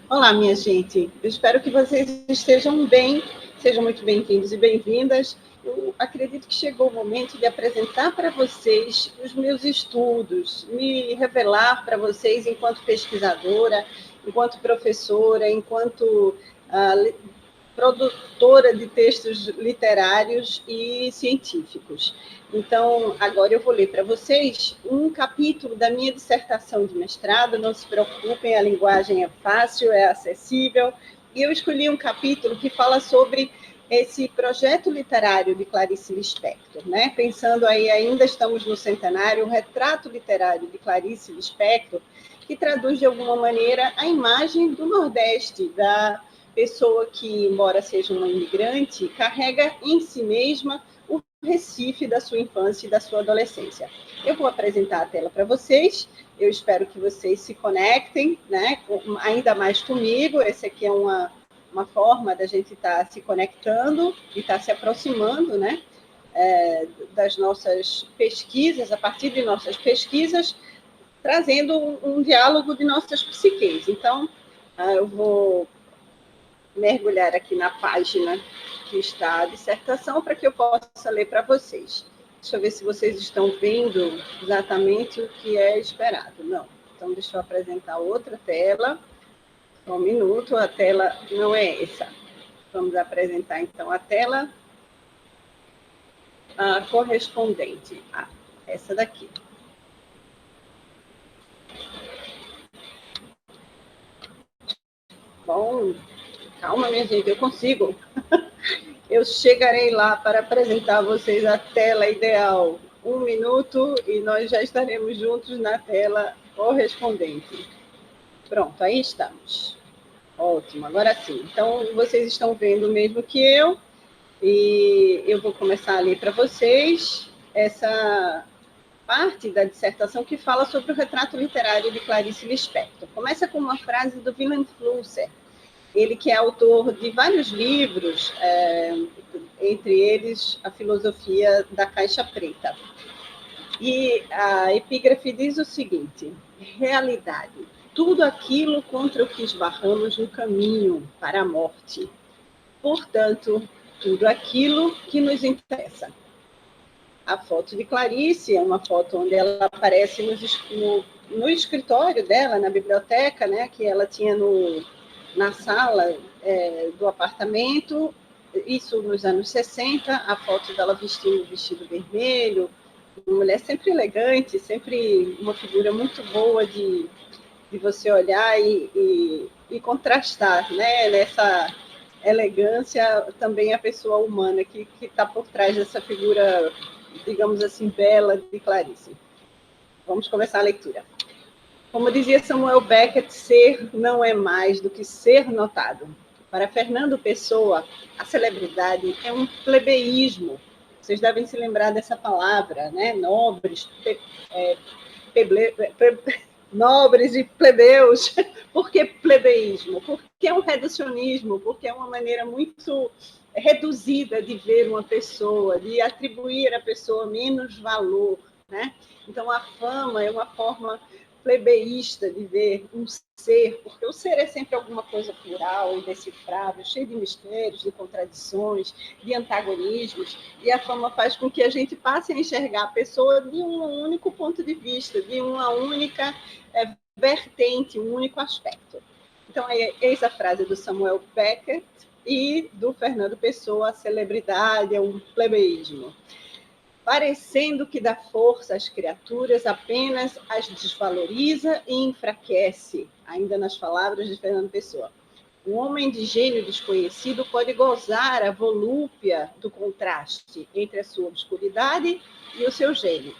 Olá, minha gente. Eu espero que vocês estejam bem, sejam muito bem-vindos e bem-vindas. Eu acredito que chegou o momento de apresentar para vocês os meus estudos, me revelar para vocês enquanto pesquisadora, enquanto professora, enquanto produtora de textos literários e científicos. Então, agora eu vou ler para vocês um capítulo da minha dissertação de mestrado. Não se preocupem, a linguagem é fácil, é acessível. E eu escolhi um capítulo que fala sobre esse projeto literário de Clarice Lispector, né? Pensando aí, ainda estamos no centenário, o retrato literário de Clarice Lispector, que traduz de alguma maneira a imagem do Nordeste, da pessoa que, embora seja uma imigrante, carrega em si mesma o Recife da sua infância e da sua adolescência. Eu vou apresentar a tela para vocês, eu espero que vocês se conectem, né, ainda mais comigo. Esse aqui é uma forma da gente estar se conectando e estar se aproximando, né, das nossas pesquisas, a partir de nossas pesquisas, trazendo um diálogo de nossas psiques. Então, eu vou mergulhar aqui na página que está a dissertação para que eu possa ler para vocês. Deixa eu ver se vocês estão vendo exatamente o que é esperado. Não. Então, deixa eu apresentar outra tela. Só um minuto, a tela não é essa. Vamos apresentar, então, a tela correspondente a essa daqui. Bom, calma, minha gente, eu consigo. Eu chegarei lá para apresentar a vocês a tela ideal. 1 minuto e nós já estaremos juntos na tela correspondente. Pronto, aí estamos. Ótimo, agora sim. Então, vocês estão vendo o mesmo que eu, e eu vou começar a ler para vocês essa parte da dissertação que fala sobre o retrato literário de Clarice Lispector. Começa com uma frase do Wilhelm Flusser, ele que é autor de vários livros, entre eles A Filosofia da Caixa Preta. E a epígrafe diz o seguinte: realidade, tudo aquilo contra o que esbarramos no caminho para a morte. Portanto, tudo aquilo que nos interessa. A foto de Clarice é uma foto onde ela aparece no escritório dela, na biblioteca, né, que ela tinha na sala do apartamento, isso nos anos 60, a foto dela vestindo o vestido vermelho, uma mulher sempre elegante, sempre uma figura muito boa de você olhar e contrastar, né, nessa elegância, também a pessoa humana que está por trás dessa figura, digamos assim, bela de Clarice. Vamos começar a leitura. Como dizia Samuel Beckett, ser não é mais do que ser notado. Para Fernando Pessoa, a celebridade é um plebeísmo. Vocês devem se lembrar dessa palavra, né? Nobres, nobres e plebeus. Por que plebeísmo? Porque é um reducionismo, porque é uma maneira muito reduzida de ver uma pessoa, de atribuir à pessoa menos valor, né? Então, a fama é uma forma plebeísta de ver um ser, porque o ser é sempre alguma coisa plural, indecifrável, cheio de mistérios, de contradições, de antagonismos, e a fama faz com que a gente passe a enxergar a pessoa de um único ponto de vista, de uma única vertente, um único aspecto. Então, eis a frase do Samuel Beckett e do Fernando Pessoa: a celebridade é um plebeísmo. Parecendo que dá força às criaturas, apenas as desvaloriza e enfraquece, ainda nas palavras de Fernando Pessoa. Um homem de gênio desconhecido pode gozar a volúpia do contraste entre a sua obscuridade e o seu gênio.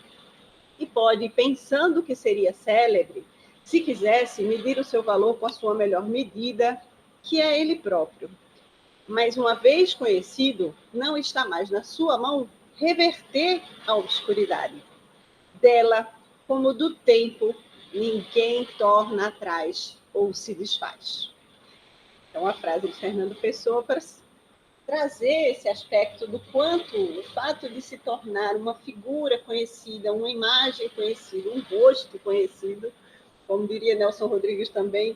E pode, pensando que seria célebre, se quisesse, medir o seu valor com a sua melhor medida, que é ele próprio. Mas, uma vez conhecido, não está mais na sua mão reverter a obscuridade. Dela, como do tempo, ninguém torna atrás ou se desfaz. Então, a frase de Fernando Pessoa para trazer esse aspecto do quanto o fato de se tornar uma figura conhecida, uma imagem conhecida, um rosto conhecido, como diria Nelson Rodrigues também,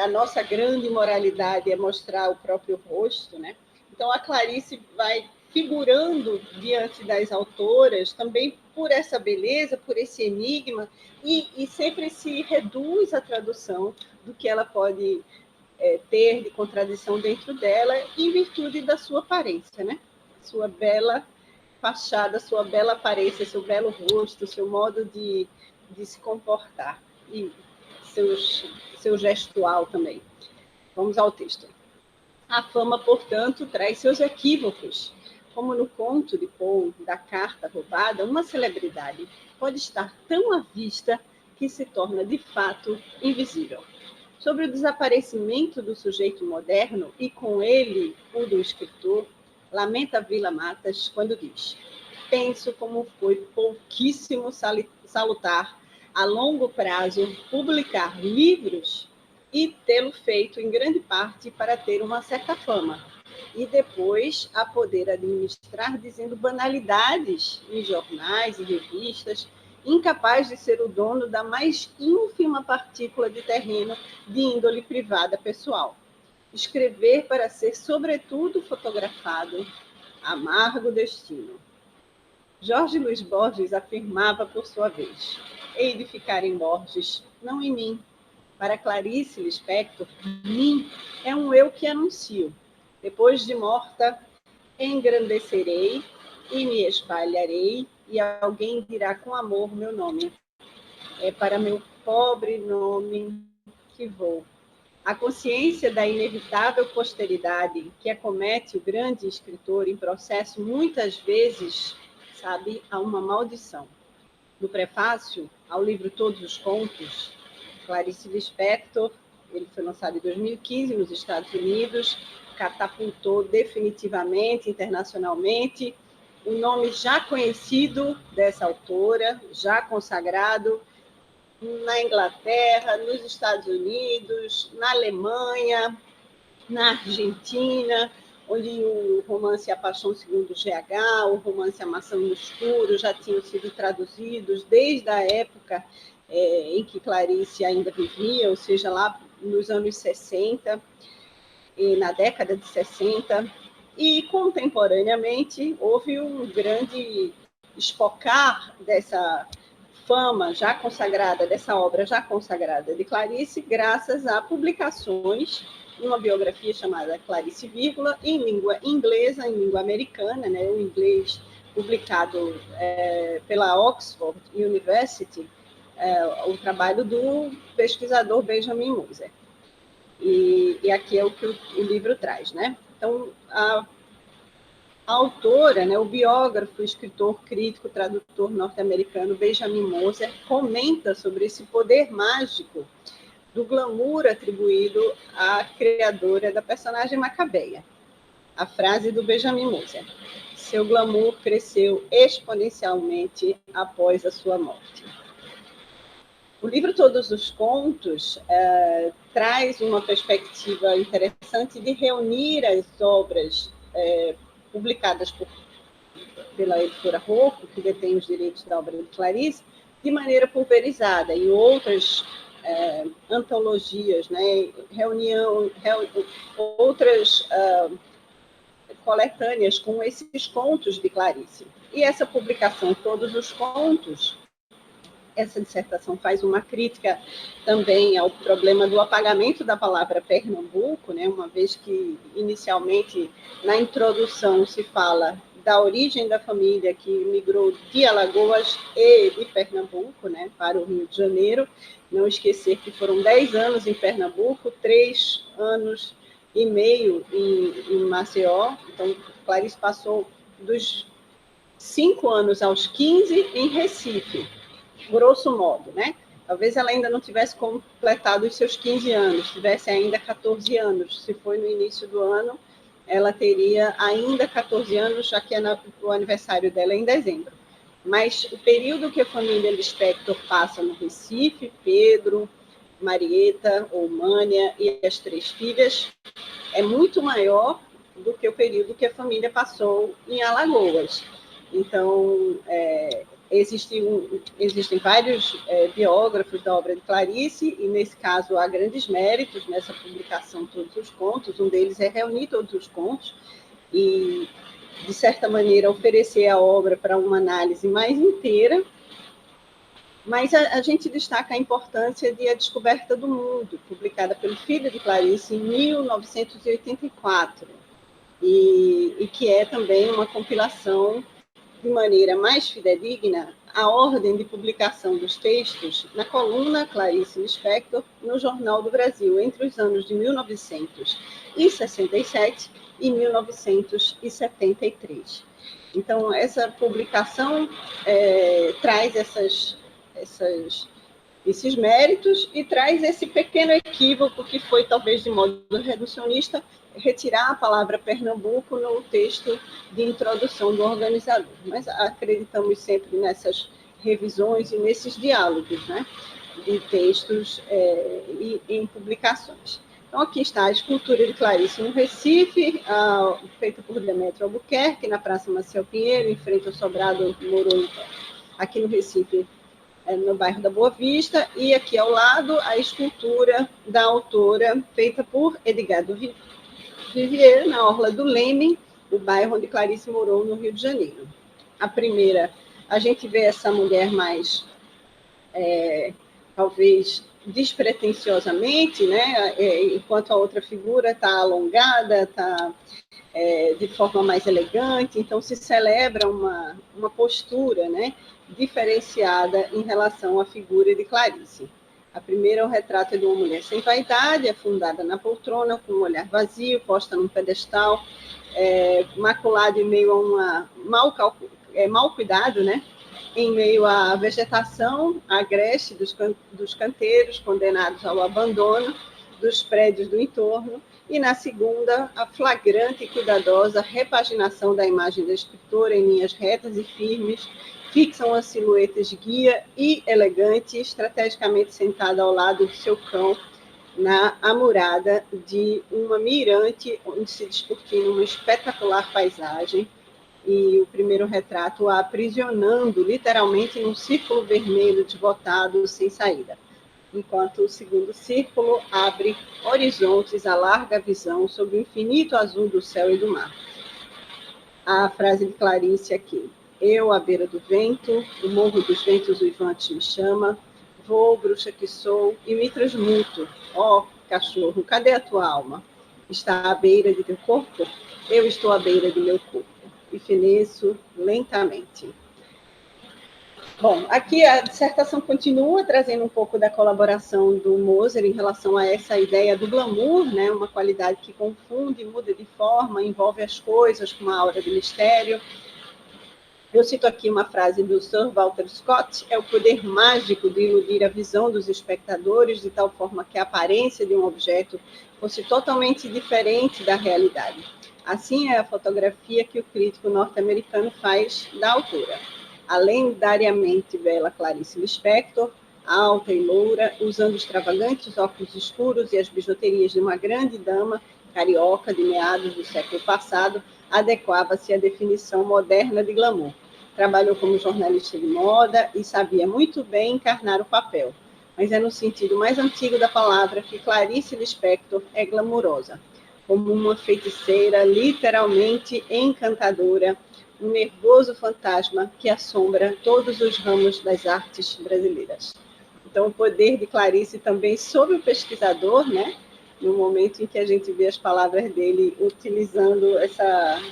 a nossa grande moralidade é mostrar o próprio rosto, né? Então, a Clarice vai figurando diante das autoras também por essa beleza, por esse enigma, e sempre se reduz a tradução do que ela pode ter de contradição dentro dela, em virtude da sua aparência, né? Sua bela fachada, sua bela aparência, seu belo rosto, seu modo de se comportar e seu gestual também. Vamos ao texto. A fama, portanto, traz seus equívocos. Como no conto de Poe, da carta roubada, uma celebridade pode estar tão à vista que se torna, de fato, invisível. Sobre o desaparecimento do sujeito moderno, e com ele o do escritor, lamenta Vila Matas quando diz: penso como foi pouquíssimo salutar, a longo prazo, publicar livros e tê-lo feito em grande parte para ter uma certa fama, e depois a poder administrar dizendo banalidades em jornais e revistas, incapaz de ser o dono da mais ínfima partícula de terreno de índole privada pessoal. Escrever para ser, sobretudo, fotografado, amargo destino. Jorge Luiz Borges afirmava, por sua vez: hei de ficar em Borges, não em mim. Para Clarice Lispector, mim é um eu que anuncio. Depois de morta, engrandecerei e me espalharei, e alguém dirá com amor meu nome. É para meu pobre nome que vou. A consciência da inevitável posteridade que acomete o grande escritor em processo, muitas vezes, sabe, a uma maldição. No prefácio ao livro Todos os Contos, Clarice Lispector, ele foi lançado em 2015 nos Estados Unidos, catapultou definitivamente, internacionalmente, o nome já conhecido dessa autora, já consagrado na Inglaterra, nos Estados Unidos, na Alemanha, na Argentina, onde o romance A Paixão Segundo GH, o romance A Maçã no Escuro já tinham sido traduzidos desde a época em que Clarice ainda vivia, ou seja, lá nos anos 60, e na década de 60, e contemporaneamente houve um grande espocar dessa fama já consagrada, dessa obra já consagrada de Clarice, graças a publicações, uma biografia chamada Clarice, vírgula, em língua inglesa, em língua americana, né, o inglês publicado pela Oxford University, o trabalho do pesquisador Benjamin Moser. E aqui é o que o livro traz, né? Então, a autora, né, o biógrafo, escritor, crítico, tradutor norte-americano Benjamin Moser comenta sobre esse poder mágico do glamour atribuído à criadora da personagem Macabeia. A frase do Benjamin Moser: seu glamour cresceu exponencialmente após a sua morte. O livro Todos os Contos traz uma perspectiva interessante de reunir as obras publicadas pela editora Rocco, que detém os direitos da obra de Clarice, de maneira pulverizada, e outras antologias, né, outras coletâneas com esses contos de Clarice. E essa publicação, Todos os Contos, essa dissertação faz uma crítica também ao problema do apagamento da palavra Pernambuco, né? Uma vez que, inicialmente, na introdução se fala da origem da família que migrou de Alagoas e de Pernambuco, né, para o Rio de Janeiro. Não esquecer que foram 10 anos em Pernambuco, 3 anos e meio em Maceió. Então, Clarice passou dos 5 anos aos 15 em Recife, grosso modo, né? Talvez ela ainda não tivesse completado os seus 15 anos, tivesse ainda 14 anos. Se foi no início do ano, ela teria ainda 14 anos, já que o aniversário dela é em dezembro. Mas o período que a família Lispector passa no Recife, Pedro, Marieta, Mânia e as 3 filhas, é muito maior do que o período que a família passou em Alagoas. Então, Existem vários biógrafos da obra de Clarice, e, nesse caso, há grandes méritos nessa publicação de todos os contos. Um deles é reunir todos os contos e, de certa maneira, oferecer a obra para uma análise mais inteira. Mas a gente destaca a importância de A Descoberta do Mundo, publicada pelo filho de Clarice em 1984, e que é também uma compilação de maneira mais fidedigna a ordem de publicação dos textos na coluna Clarice Lispector no Jornal do Brasil, entre os anos de 1967 e 1973. Então, essa publicação traz esses méritos e traz esse pequeno equívoco que foi, talvez de modo reducionista, retirar a palavra Pernambuco no texto de introdução do organizador. Mas acreditamos sempre nessas revisões e nesses diálogos, né, de textos e em publicações. Então, aqui está a escultura de Clarice no Recife, feita por Demétrio Albuquerque, na Praça Maciel Pinheiro, em frente ao Sobrado Moro, aqui no Recife, no bairro da Boa Vista, e aqui ao lado a escultura da autora, feita por Edgar do Vivier, na Orla do Leme, o bairro onde Clarice morou, no Rio de Janeiro. A primeira, a gente vê essa mulher mais, talvez, despretensiosamente, né? Enquanto a outra figura está alongada, está de forma mais elegante, então se celebra uma postura, né, diferenciada em relação à figura de Clarice. A primeira é o retrato de uma mulher sem vaidade, afundada na poltrona, com um olhar vazio, posta num pedestal, maculado em meio a uma mal cuidado, né, em meio à vegetação agreste dos canteiros, condenados ao abandono dos prédios do entorno, e, na segunda, a flagrante e cuidadosa repaginação da imagem da escritora em linhas retas e firmes, fixam a silhueta esguia e elegante, estrategicamente sentada ao lado do seu cão, na amurada de uma mirante, onde se descortina uma espetacular paisagem, e o primeiro retrato a aprisionando, literalmente, num círculo vermelho desbotado, sem saída, enquanto o segundo círculo abre horizontes, alarga a visão sobre o infinito azul do céu e do mar. A frase de Clarice aqui: eu, à beira do vento, o morro dos ventos uivantes me chama, vou, bruxa que sou, e me transmuto. Ó, cachorro, cadê a tua alma? Está à beira de teu corpo? Eu estou à beira de meu corpo. E feneço lentamente. Bom, aqui a dissertação continua trazendo um pouco da colaboração do Moser em relação a essa ideia do glamour, né? Uma qualidade que confunde, muda de forma, envolve as coisas com uma aura de mistério. Eu cito aqui uma frase do Sir Walter Scott: é o poder mágico de iludir a visão dos espectadores de tal forma que a aparência de um objeto fosse totalmente diferente da realidade. Assim é a fotografia que o crítico norte-americano faz da autora. A lendariamente bela Clarice Lispector, alta e loura, usando extravagantes óculos escuros e as bijuterias de uma grande dama carioca de meados do século passado, adequava-se à definição moderna de glamour. Trabalhou como jornalista de moda e sabia muito bem encarnar o papel, mas é no sentido mais antigo da palavra que Clarice Lispector é glamurosa, como uma feiticeira literalmente encantadora, um nervoso fantasma que assombra todos os ramos das artes brasileiras. Então, o poder de Clarice também sobre o pesquisador, né? No momento em que a gente vê as palavras dele utilizando essa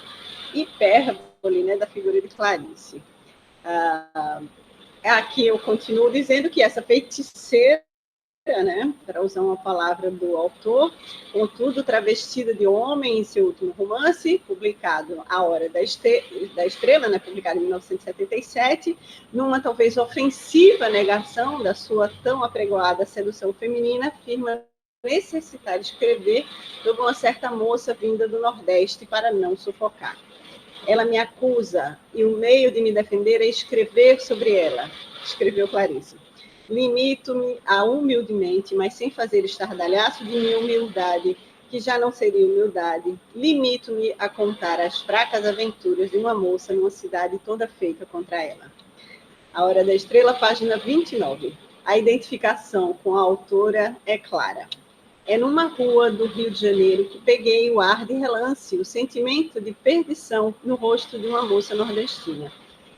hipérbole, né, da figura de Clarice. Aqui eu continuo dizendo que essa feiticeira, né, para usar uma palavra do autor, contudo travestida de homem em seu último romance, publicado A Hora da Estrela, né, publicado em 1977, numa talvez ofensiva negação da sua tão apregoada sedução feminina, afirma necessitar escrever sobre uma certa moça vinda do Nordeste para não sufocar. Ela me acusa, e o meio de me defender é escrever sobre ela, escreveu Clarice. Limito-me a humildemente, mas sem fazer estardalhaço de minha humildade, que já não seria humildade, limito-me a contar as fracas aventuras de uma moça numa cidade toda feita contra ela. A Hora da Estrela, página 29. A identificação com a autora é clara. É numa rua do Rio de Janeiro que peguei o ar de relance, o sentimento de perdição no rosto de uma moça nordestina.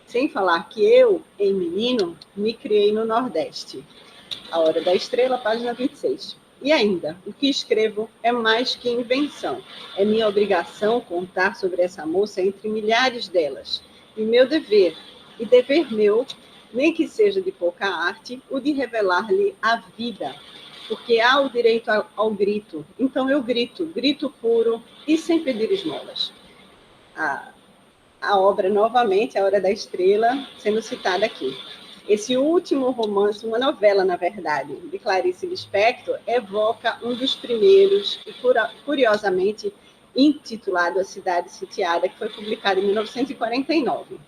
Sem falar que eu, em menino, me criei no Nordeste. A Hora da Estrela, página 26. E ainda, o que escrevo é mais que invenção. É minha obrigação contar sobre essa moça entre milhares delas. E meu dever, e dever meu, nem que seja de pouca arte, o de revelar-lhe a vida. Porque há o direito ao grito. Então eu grito, grito puro e sem pedir esmolas. A obra, novamente, A Hora da Estrela, sendo citada aqui. Esse último romance, uma novela, na verdade, de Clarice Lispector, evoca um dos primeiros, e curiosamente intitulado A Cidade Sitiada, que foi publicado em 1949.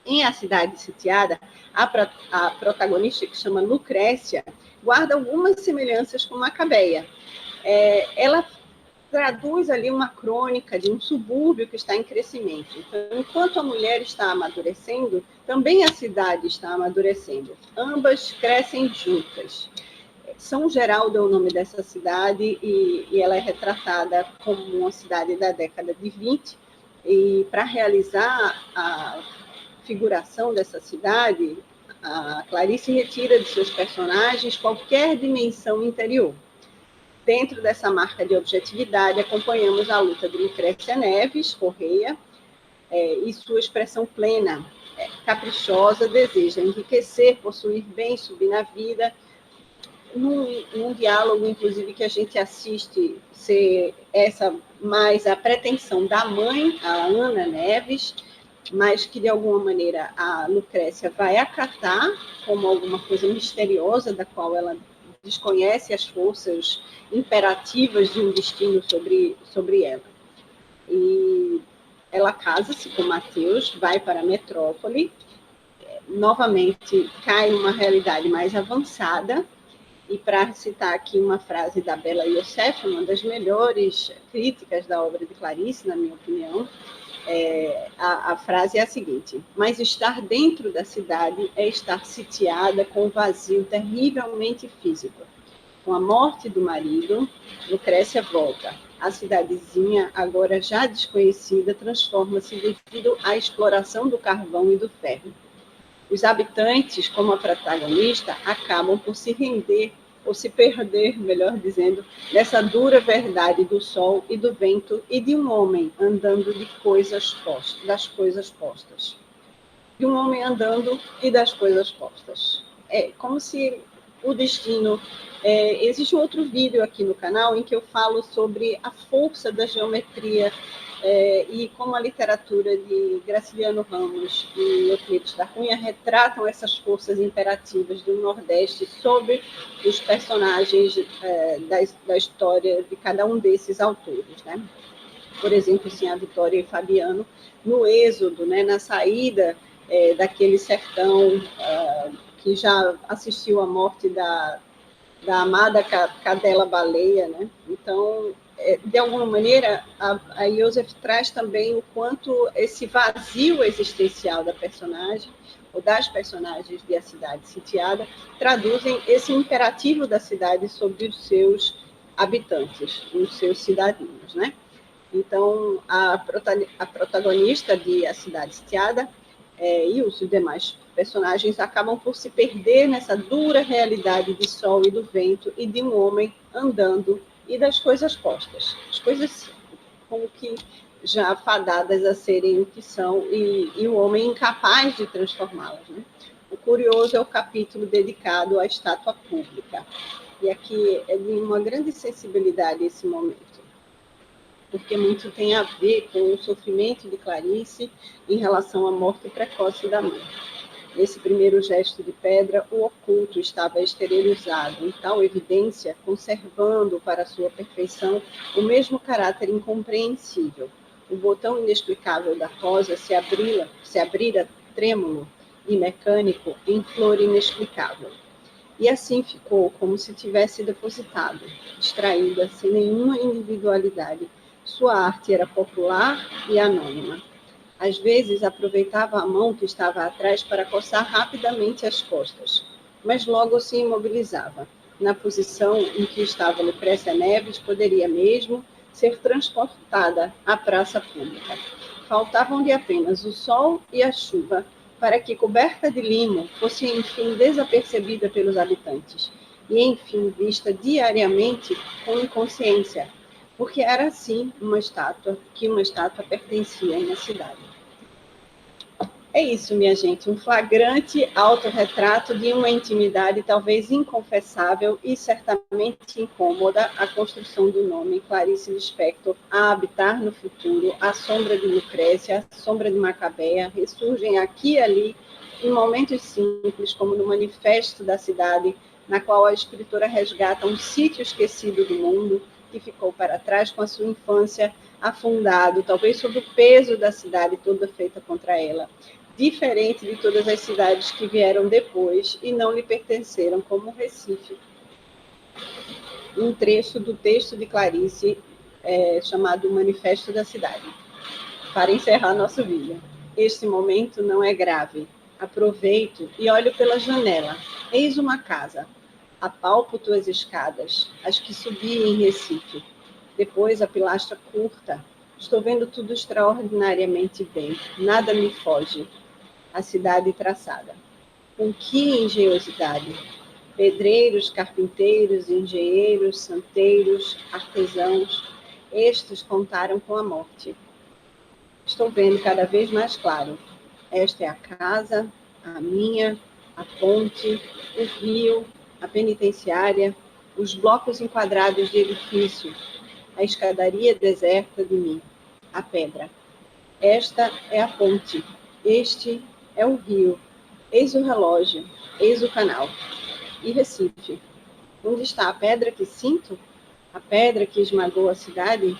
Em A Cidade Sitiada, a protagonista, que chama Lucrécia, guarda algumas semelhanças com Macabeia. Ela traduz ali uma crônica de um subúrbio que está em crescimento. Então, enquanto a mulher está amadurecendo, também a cidade está amadurecendo. Ambas crescem juntas. São Geraldo é o nome dessa cidade e ela é retratada como uma cidade da década de 20. E para realizar a figuração dessa cidade, a Clarice retira de seus personagens qualquer dimensão interior. Dentro dessa marca de objetividade, acompanhamos a luta de Lucrécia Neves Correia e sua expressão plena, caprichosa, deseja enriquecer, possuir bem, subir na vida, num diálogo, inclusive, que a gente assiste ser essa mais a pretensão da mãe, a Ana Neves, mas que, de alguma maneira, a Lucrécia vai acatar como alguma coisa misteriosa, da qual ela desconhece as forças imperativas de um destino sobre ela. E ela casa-se com Mateus, vai para a metrópole, novamente cai numa realidade mais avançada, e para citar aqui uma frase da Bela Youssef, uma das melhores críticas da obra de Clarice, na minha opinião, a frase é a seguinte: mas estar dentro da cidade é estar sitiada com um vazio terrivelmente físico. Com a morte do marido, Lucrécia volta. A cidadezinha, agora já desconhecida, transforma-se devido à exploração do carvão e do ferro. Os habitantes, como a protagonista, acabam por se render, ou se perder, melhor dizendo, nessa dura verdade do sol e do vento e de um homem andando das coisas postas. De um homem andando e das coisas postas. É como se o destino... existe um outro vídeo aqui no canal em que eu falo sobre a força da geometria e como a literatura de Graciliano Ramos e Euclides da Cunha retratam essas forças imperativas do Nordeste sobre os personagens da história de cada um desses autores, né? Por exemplo, assim, a Vitória e Fabiano, no êxodo, né, na saída daquele sertão que já assistiu à morte da amada cadela baleia, né? Então, de alguma maneira, a Joseph traz também o quanto esse vazio existencial da personagem, ou das personagens de A Cidade Sitiada, traduzem esse imperativo da cidade sobre os seus habitantes, os seus cidadãos, né? Então, a protagonista de A Cidade Sitiada e os demais personagens acabam por se perder nessa dura realidade de sol e do vento e de um homem andando e das coisas postas. As coisas como que já fadadas a serem o que são e o homem incapaz de transformá-las, né? O curioso é o capítulo dedicado à estátua pública. E aqui é de uma grande sensibilidade esse momento, porque muito tem a ver com o sofrimento de Clarice em relação à morte precoce da mãe. Nesse primeiro gesto de pedra, o oculto estava esterilizado, em tal evidência, conservando para sua perfeição o mesmo caráter incompreensível. O botão inexplicável da rosa se abrira trêmulo e mecânico em flor inexplicável. E assim ficou, como se tivesse depositado, distraída, sem nenhuma individualidade. Sua arte era popular e anônima. Às vezes, aproveitava a mão que estava atrás para coçar rapidamente as costas, mas logo se imobilizava. Na posição em que estava Lucrécia Neves, poderia mesmo ser transportada à praça pública. Faltavam-lhe apenas o sol e a chuva para que, coberta de limo, fosse enfim desapercebida pelos habitantes e, enfim, vista diariamente com inconsciência, porque era assim uma estátua pertencia a uma cidade. É isso, minha gente, um flagrante autorretrato de uma intimidade talvez inconfessável e certamente incômoda, a construção do nome Clarice Lispector a habitar no futuro, a sombra de Lucrécia, a sombra de Macabea, ressurgem aqui e ali em momentos simples, como no Manifesto da Cidade, na qual a escritora resgata um sítio esquecido do mundo, que ficou para trás com a sua infância afundado, talvez sob o peso da cidade toda feita contra ela, diferente de todas as cidades que vieram depois e não lhe pertenceram, como Recife. Um trecho do texto de Clarice, chamado Manifesto da Cidade. Para encerrar nosso vídeo. Este momento não é grave. Aproveito e olho pela janela. Eis uma casa. Apalpo tuas escadas, as que subi em Recife. Depois a pilastra curta. Estou vendo tudo extraordinariamente bem. Nada me foge. A cidade traçada. Com que engenhosidade! Pedreiros, carpinteiros, engenheiros, santeiros, artesãos, estes contaram com a morte. Estou vendo cada vez mais claro. Esta é a casa, a minha, a ponte, o rio, a penitenciária, os blocos enquadrados de edifício, a escadaria deserta de mim, a pedra. Esta é a ponte, este é o rio, eis o relógio, eis o canal. E Recife? Onde está a pedra que sinto? A pedra que esmagou a cidade?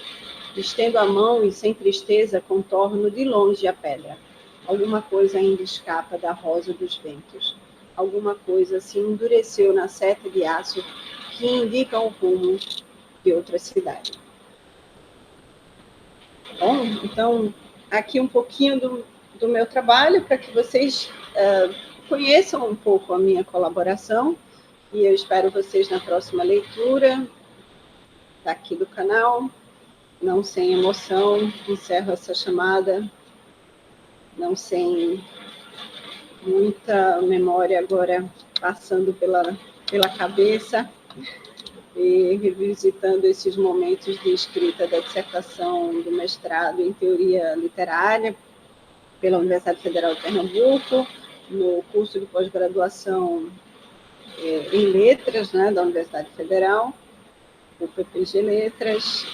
Estendo a mão e sem tristeza contorno de longe a pedra. Alguma coisa ainda escapa da rosa dos ventos. Alguma coisa se endureceu na seta de aço que indica o rumo de outra cidade. Bom, então, aqui um pouquinho do meu trabalho, para que vocês conheçam um pouco a minha colaboração, e eu espero vocês na próxima leitura daqui do canal. Não sem emoção, encerro essa chamada, não sem muita memória agora passando pela cabeça e revisitando esses momentos de escrita da dissertação do mestrado em Teoria Literária pela Universidade Federal de Pernambuco, no curso de pós-graduação em Letras, né, da Universidade Federal, o PPG Letras,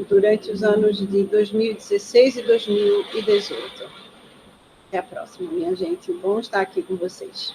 durante os anos de 2016 e 2018. Até a próxima, minha gente. Bom estar aqui com vocês.